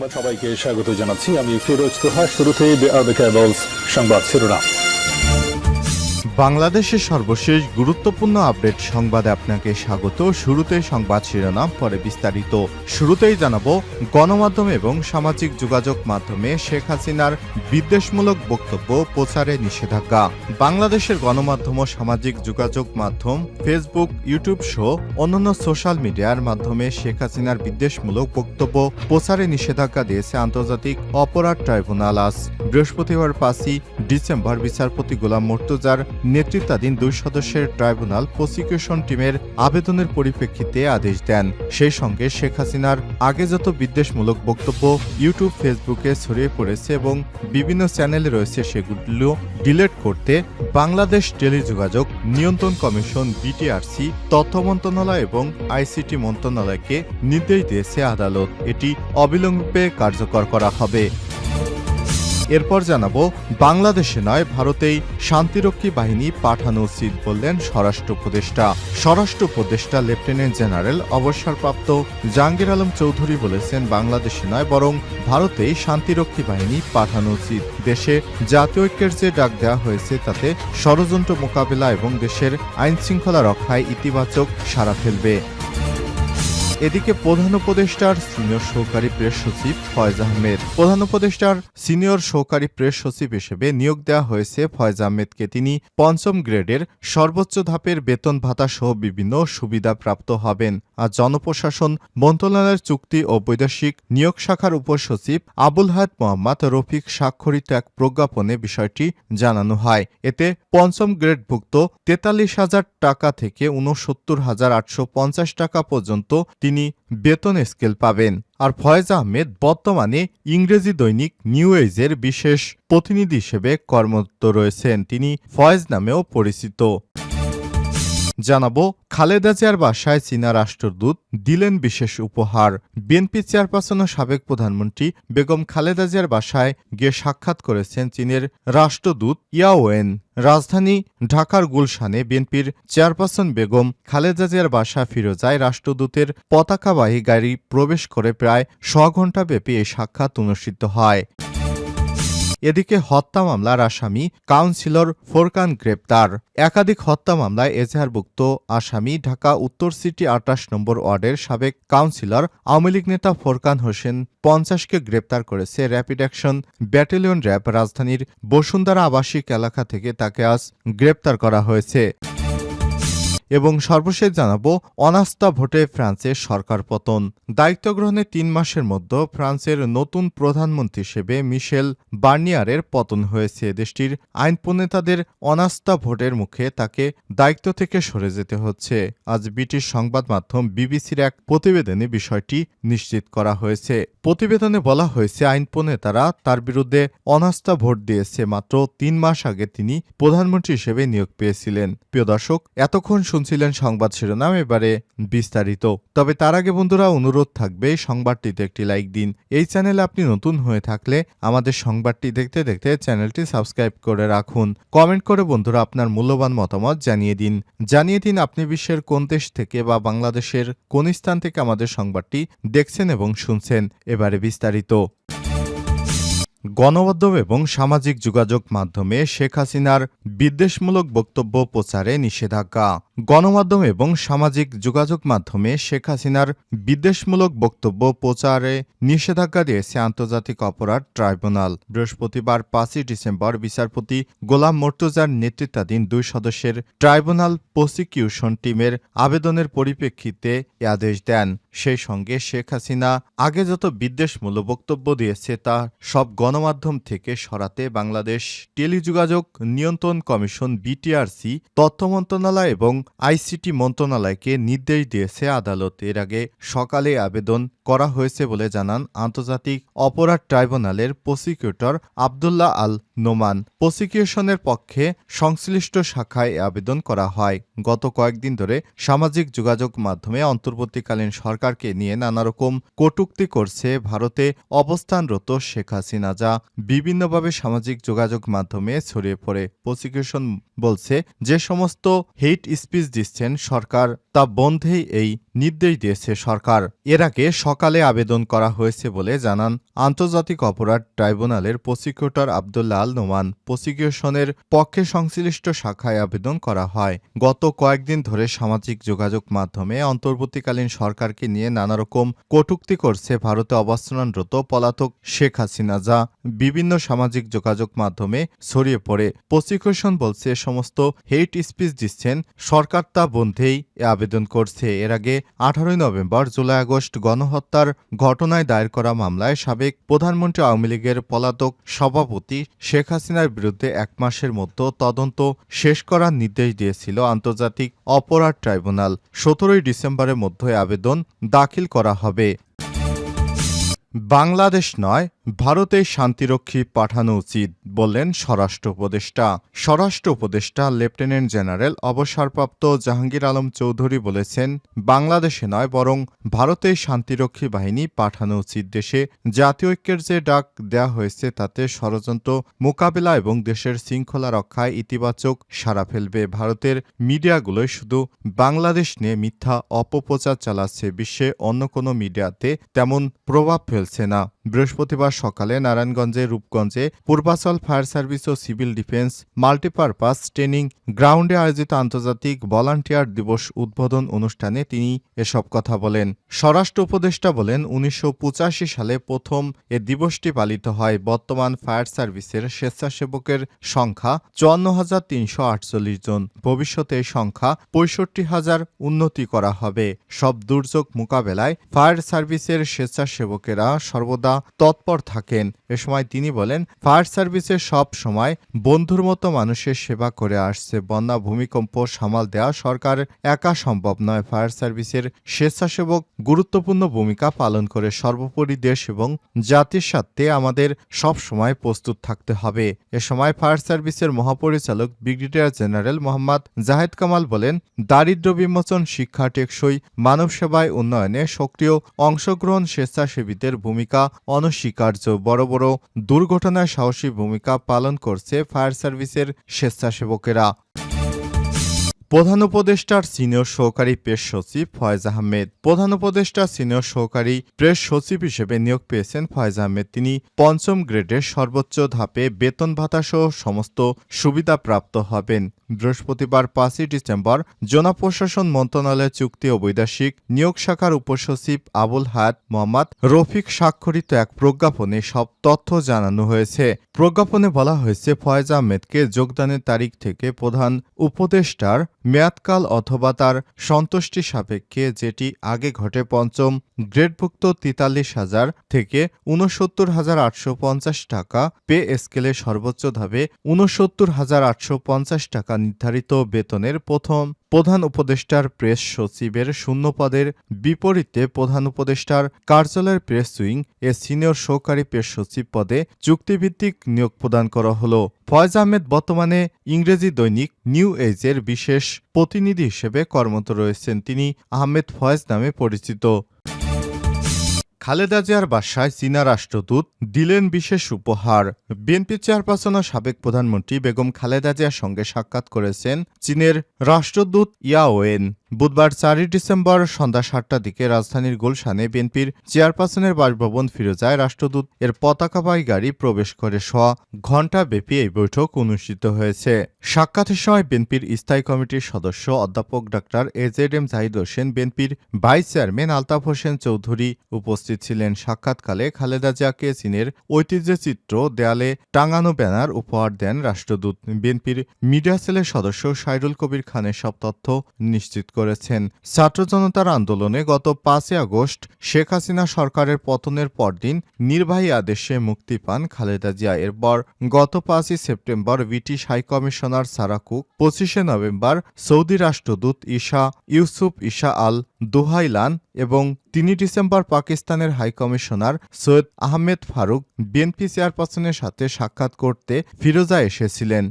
সংবাদ সবাইকে স্বাগত জানাচ্ছি। আমি ফিরোজ তোহা। শুরুতেই সংবাদ শিরোনাম। বাংলাদেশের সর্বশেষ গুরুত্বপূর্ণ আপডেট সংবাদে আপনাকে স্বাগত। শুরুতে সংবাদ শিরোনাম, পরে বিস্তারিত। শুরুতেই জানাবো, গণমাধ্যম এবং সামাজিক যোগাযোগ মাধ্যমে শেখ হাসিনার বিদ্বেষমূলক বক্তব্য প্রচারে নিষেধাজ্ঞা। বাংলাদেশের গণমাধ্যম ও সামাজিক যোগাযোগ মাধ্যম ফেসবুক, ইউটিউব সহ অন্যান্য সোশ্যাল মিডিয়ার মাধ্যমে শেখ হাসিনার বিদ্বেষমূলক বক্তব্য প্রচারে নিষেধাজ্ঞা দিয়েছে আন্তর্জাতিক অপরাধ ট্রাইব্যুনাল। আজ বৃহস্পতিবার 5 ডিসেম্বর বিচারপতি গোলাম মর্তুজার নেতৃত্বাধীন 2 সদস্যের ট্রাইব্যুনাল প্রসিকিউশন টিমের আবেদনের পরিপ্রেক্ষিতে আদেশ দেন। সেই সঙ্গে শেখ হাসিনার আগে যত বিদ্বেষমূলক বক্তব্য ইউটিউব, ফেসবুকে ছড়িয়ে পড়েছে এবং বিভিন্ন চ্যানেলে রয়েছে সেগুলো ডিলিট করতে বাংলাদেশ টেলিযোগাযোগ নিয়ন্ত্রণ কমিশন বিটিআরসি, তথ্য মন্ত্রণালয় এবং আইসিটি মন্ত্রণালয়কে নির্দেশ দিয়েছে আদালত। এটি অবিলম্বে কার্যকর করা হবে। এরপর জানাবো, বাংলাদেশে নয় ভারতেই শান্তিরক্ষী বাহিনী পাঠানো উচিত বললেন স্বরাষ্ট্র উপদেষ্টা। স্বরাষ্ট্র উপদেষ্টা লেফটেন্যান্ট জেনারেল অবসরপ্রাপ্ত জাহাঙ্গীর আলম চৌধুরী বলেছেন, বাংলাদেশে নয় বরং ভারতেই শান্তিরক্ষী বাহিনী পাঠানো উচিত। দেশে জাতীয় ঐক্যের যে ডাক দেওয়া হয়েছে তাতে ষড়যন্ত্র মোকাবেলা এবং দেশের আইন শৃঙ্খলা রক্ষায় ইতিবাচক সাড়া ফেলবে। এদিকে প্রধান উপদেষ্টার সিনিয়র সহকারী প্রেস সচিব ফয়েজ আহমেদ। প্রধান উপদেষ্টার সিনিয়র সহকারী প্রেস সচিব হিসেবে নিয়োগ দেওয়া হয়েছে ফয়েজ আহমেদকে। তিনি 5ম গ্রেডের সর্বোচ্চ ধাপের বেতন ভাতা সহ বিভিন্ন সুবিধা প্রাপ্ত হবেন। আর জনপ্রশাসন মন্ত্রণালয়ের চুক্তি ও বৈদেশিক নিয়োগ শাখার উপসচিব আবুল হায়াত মোহাম্মদ রফিক স্বাক্ষরিত এক প্রজ্ঞাপনে বিষয়টি জানানো হয়। এতে 5ম গ্রেডভুক্ত 43,000 টাকা থেকে 69,850 টাকা পর্যন্ত তিনি বেতন স্কেল পাবেন। আর ফয়েজ আহমেদ বর্তমানে ইংরেজি দৈনিক নিউ এজের বিশেষ প্রতিনিধি হিসেবে কর্মরত রয়েছেন। তিনি ফয়েজ নামেও পরিচিত। জানাবো, খালেদা জিয়ার বাসায় চীনা রাষ্ট্রদূত দিলেন বিশেষ উপহার। বিএনপি চেয়ারপারসন ও সাবেক প্রধানমন্ত্রী বেগম খালেদা জিয়ার বাসায় গিয়ে সাক্ষাৎ করেছেন চীনের রাষ্ট্রদূত ইয়াওয়েন। রাজধানী ঢাকার গুলশানে বিএনপির চেয়ারপারসন বেগম খালেদা জিয়ার বাসা ফিরোজায় রাষ্ট্রদূতের পতাকাবাহী গাড়ি প্রবেশ করে প্রায় 100 ঘণ্টা ব্যাপী এই সাক্ষাৎ অনুষ্ঠিত হয়। এদিকে হত্যা মামলার আসামি কাউন্সিলর ফোরকান গ্রেপ্তার। একাধিক হত্যা মামলায় এজাহারভুক্ত আসামি ঢাকা উত্তর সিটি 28 নম্বর ওয়ার্ডের সাবেক কাউন্সিলর আওয়ামী লীগ নেতা ফোরকান হোসেন 50কে গ্রেপ্তার করেছে র্যাপিড অ্যাকশন ব্যাটালিয়ন র্যাব। রাজধানীর বসুন্ধরা আবাসিক এলাকা থেকে তাকে আজ গ্রেপ্তার করা হয়েছে। এবং সর্বশেষ জানাবো, অনাস্থা ভোটে ফ্রান্সের সরকার পতন। দায়িত্ব গ্রহণের 3 মাসের মধ্যে ফ্রান্সের নতুন প্রধানমন্ত্রী হিসেবে মিশেল বার্নিয়ারের পতন হয়েছে। দেশটির আইন প্রণেতাদের অনাস্থা ভোটের মুখে তাকে দায়িত্ব থেকে সরে যেতে হচ্ছে। আজ ব্রিটিশ সংবাদ মাধ্যম বিবিসির এক প্রতিবেদনে বিষয়টি নিশ্চিত করা হয়েছে। প্রতিবেদনে বলা হয়েছে, আইন প্রণেতারা তার বিরুদ্ধে অনাস্থা ভোট দিয়েছে মাত্র 3 মাস আগে তিনি প্রধানমন্ত্রী হিসেবে নিয়োগ পেয়েছিলেন। প্রিয় দর্শক, এতক্ষণ শুনছিলেন সংবাদ শিরোনাম, এবারে বিস্তারিত। তবে তার আগে বন্ধুরা, অনুরোধ থাকবে সংবাদটিতে একটি লাইক দিন। এই চ্যানেলে আপনি নতুন হয়ে থাকলে আমাদের সংবাদটি দেখতে দেখতে চ্যানেলটি সাবস্ক্রাইব করে রাখুন। কমেন্ট করে বন্ধুরা আপনার মূল্যবান মতামত জানিয়ে দিন আপনি বিশ্বের কোন দেশ থেকে বা বাংলাদেশের কোন স্থান থেকে আমাদের সংবাদটি দেখছেন এবং শুনছেন। এবারে বিস্তারিত। গণমাধ্যম এবং সামাজিক যোগাযোগ মাধ্যমে শেখ হাসিনার বিদ্বেষমূলক বক্তব্য প্রচারে নিষেধাজ্ঞা। গণমাধ্যম এবং সামাজিক যোগাযোগ মাধ্যমে শেখ হাসিনার বিদ্বেষমূলক বক্তব্য প্রচারে নিষেধাজ্ঞা দিয়েছে আন্তর্জাতিক অপরাধ ট্রাইব্যুনাল। বৃহস্পতিবার 5 ডিসেম্বর বিচারপতি গোলাম মর্তুজার নেতৃত্বাধীন 2 সদস্যের ট্রাইব্যুনাল প্রসিকিউশন টিমের আবেদনের পরিপ্রেক্ষিতে এ আদেশ দেন। সেই সঙ্গে শেখ হাসিনা আগে যত বিদ্বেষমূলক বক্তব্য দিয়েছে তা সব গণমাধ্যম থেকে সরাতে বাংলাদেশ টেলিযোগাযোগ নিয়ন্ত্রণ কমিশন বিটিআরসি, তথ্য মন্ত্রণালয় এবং আইসিটি মন্ত্রণালয়কে নির্দেশ দিয়েছে আদালত। এর আগে সকালে আবেদন করা হয়েছে বলে জানান আন্তর্জাতিক অপরাধ ট্রাইব্যুনালের প্রসিকিউটর আব্দুল্লাহ আল নোমান। প্রসিকিউশনের পক্ষে সংশ্লিষ্ট শাখায় আবেদন করা হয়। গত কয়েকদিন ধরে সামাজিক যোগাযোগ মাধ্যমে অন্তর্বর্তীকালীন সরকারকে নিয়ে নানারকম কটূক্তি করছে ভারতে অবস্থানরত শেখ হাসিনা, যা বিভিন্নভাবে সামাজিক যোগাযোগ মাধ্যমে ছড়িয়ে পড়ে। প্রসিকিউশন বলছে, যে সমস্ত হেইট স্পিচ দিচ্ছেন সরকার তা বন্ধেই এই নির্দেশ দিয়েছে সরকার। এর আগে সকালে আবেদন করা হয়েছে বলে জানান আন্তর্জাতিক অপরাধ ট্রাইব্যুনালের প্রসিকিউটর আব্দুল্লাহ আল নোমান। প্রসিকিউশনের পক্ষে সংশ্লিষ্ট শাখায় আবেদন করা হয়। গত কয়েকদিন ধরে সামাজিক যোগাযোগ মাধ্যমে অন্তর্বর্তীকালীন সরকারকে নিয়ে নানারকম কটূক্তি করছে ভারতে অবস্থানরত পলাতক শেখ হাসিনা, যা বিভিন্ন সামাজিক যোগাযোগ মাধ্যমে ছড়িয়ে পড়ে। প্রসিকিউশন বলছে সমস্ত হেইট স্পিচ দিচ্ছেন সরকার, তা বন্ধেই এ আবেদন করছে। এর আগে 18 নভেম্বর, জুলাই আগস্ট গণহত্যার ঘটনায় দায়ের করা মামলায় সাবেক প্রধানমন্ত্রী আওয়ামী লীগের পলাতক সভাপতি শেখ হাসিনার বিরুদ্ধে 1 মাসের মধ্যে তদন্ত শেষ করার নির্দেশ দিয়েছিল আন্তর্জাতিক অপরাধ ট্রাইব্যুনাল। 17 ডিসেম্বরের মধ্যে আবেদন দাখিল করা হবে। বাংলাদেশ নয়, ভারতে শান্তিরক্ষী পাঠানো উচিত বললেন স্বরাষ্ট্র উপদেষ্টা। স্বরাষ্ট্র উপদেষ্টা লেফটেন্যান্ট জেনারেল অবসরপ্রাপ্ত জাহাঙ্গীর আলম চৌধুরী বলেছেন, বাংলাদেশে নয় বরং ভারতে শান্তিরক্ষী বাহিনী পাঠানো উচিত। দেশে জাতীয় ঐক্যের যে ডাক দেওয়া হয়েছে তাতে ষড়যন্ত্র মোকাবেলা এবং দেশের শৃঙ্খলা রক্ষায় ইতিবাচক সাড়া ফেলবে। ভারতের মিডিয়াগুলোই শুধু বাংলাদেশ নিয়ে মিথ্যা অপপ্রচার চালাচ্ছে, বিশ্বে অন্য কোনো মিডিয়াতে তেমন প্রভাব ফেলছে না। বৃহস্পতিবার সকালে নারায়ণগঞ্জে রূপগঞ্জে পূর্বাচল ফায়ার সার্ভিস ও সিভিল ডিফেন্স মাল্টিপারপাস ট্রেনিং গ্রাউন্ডে আয়োজিত আন্তর্জাতিক ভলান্টিয়ার দিবস উদ্বোধন অনুষ্ঠানে তিনি এসব কথা বলেন। স্বরাষ্ট্র উপদেষ্টা বলেন, 1985 সালে প্রথম এ দিবসটি পালিত হয়। বর্তমান ফায়ার সার্ভিসের স্বেচ্ছাসেবকের সংখ্যা 54,348 জন। ভবিষ্যতে এই সংখ্যা 65,000 উন্নতি করা হবে। সব দুর্যোগ মোকাবেলায় ফায়ার সার্ভিসের স্বেচ্ছাসেবকেরা সর্বদা তৎপর থাকেন। এ সময় তিনি বলেন, ফায়ার সার্ভিসে সব সময় বন্ধুর মতো মানুষের সেবা করে আসছে। বন্যা ভূমিকম্প সামাল দেওয়া সরকার একা সম্ভব নয়। ফায়ার সার্ভিসের স্বেচ্ছাসেবক গুরুত্বপূর্ণ ভূমিকা পালন করে। সর্বোপরি দেশ এবং জাতির স্বার্থে আমাদের সব সময় প্রস্তুত থাকতে হবে। এ সময় ফায়ার সার্ভিসের মহাপরিচালক ব্রিগেডিয়ার জেনারেল মোহাম্মদ জাহেদ কামাল বলেন, দারিদ্র্য বিমোচন, শিক্ষা, টেকসই মানব সেবায় উন্নয়নে সক্রিয় অংশগ্রহণ স্বেচ্ছাসেবীদের ভূমিকা অনস্বীকার্য। বড় বড় দুর্ঘটনায় সাহসী ভূমিকা পালন করছে ফায়ার সার্ভিসের স্বেচ্ছাসেবকেরা। প্রধান উপদেষ্টার সিনিয়র সহকারী প্রেস সচিব ফয়েজ আহমেদ। প্রধান উপদেষ্টার সিনিয়র সহকারী প্রেস সচিব হিসেবে নিয়োগ পেয়েছেন ফয়েজ আহমেদ। তিনি 5ম গ্রেডের সর্বোচ্চ ধাপে বেতন ভাতাসহ সমস্ত সুবিধা প্রাপ্ত হবেন। বৃহস্পতিবার 5 ডিসেম্বর জনপ্রশাসন মন্ত্রণালয়ের চুক্তি ও বৈদেশিক নিয়োগ শাখার উপসচিব আবুল হায়াত মোহাম্মদ রফিক স্বাক্ষরিত এক প্রজ্ঞাপনে সব তথ্য জানানো হয়েছে। প্রজ্ঞাপনে বলা হয়েছে, ফয়েজ আহমেদকে যোগদানের তারিখ থেকে প্রধান উপদেষ্টার মেয়াদকাল অথবা তার সন্তুষ্টি সাপেক্ষে যেটি আগে ঘটে 5ম গ্রেডভুক্ত 43,000 থেকে 69,850 টাকা, পে স্কেলে সর্বোচ্চ ধাপে 69,850 টাকা নির্ধারিত বেতনের প্রধান উপদেষ্টার প্রেস সচিবের শূন্য পদের বিপরীতে প্রধান উপদেষ্টার কার্যালয়ের প্রেস উইং এ সিনিয়র সহকারী প্রেস সচিব পদে চুক্তিভিত্তিক নিয়োগ প্রদান করা হলো। ফয়েজ আহমেদ বর্তমানে ইংরেজি দৈনিক নিউ এজের বিশেষ প্রতিনিধি হিসেবে কর্মরত রয়েছেন। তিনি আহমেদ ফয়েজ নামে পরিচিত। খালেদা জিয়ার বাসায় চীনা রাষ্ট্রদূত দিলেন বিশেষ উপহার। বিএনপি চেয়ারপারসন ও সাবেক প্রধানমন্ত্রী বেগম খালেদা জিয়ার সঙ্গে সাক্ষাৎ করেছেন চীনের রাষ্ট্রদূত ইয়াওয়েন। বুধবার 4 ডিসেম্বর সন্ধ্যা 7টার দিকে রাজধানীর গুলশানে বিএনপির চেয়ারপারসনের বাসভবন ফিরোজায় রাষ্ট্রদূত এর পতাকাবাহী গাড়ি প্রবেশ করে ঘণ্টাব্যাপী এই বৈঠক অনুষ্ঠিত হয়েছে। সাক্ষাতের সময় বিএনপির স্থায়ী কমিটির সদস্য অধ্যাপক ডা এজেডএম জাহিদ হোসেন, বিএনপির ভাইস চেয়ারম্যান আলতাফ হোসেন চৌধুরী উপস্থিত ছিলেন। সাক্ষাৎকালে খালেদা জিয়াকে চীনের ঐতিহ্যচিত্র দেয়ালে টাঙানো ব্যানার উপহার দেন রাষ্ট্রদূত। বিএনপির মিডিয়া সেলের সদস্য সাইরুল কবির খান সব তথ্য নিশ্চিত করেছেন। ছাত্র জনতার আন্দোলনে গত 5 আগস্ট শেখ হাসিনা সরকারের পতনের পরদিন নির্বাহী আদেশে মুক্তি পান খালেদা জিয়া। এরপর গত 5 সেপ্টেম্বর ব্রিটিশ হাইকমিশনার সারা কুক, 25 নভেম্বর সৌদি রাষ্ট্রদূত ইউসুফ ঈসা আল দুহাইলান এবং 3 ডিসেম্বর পাকিস্তানের হাইকমিশনার সৈয়দ আহমেদ ফারুক বিএনপি চেয়ারপারসনের সাথে সাক্ষাৎ করতে ফিরোজা এসেছিলেন।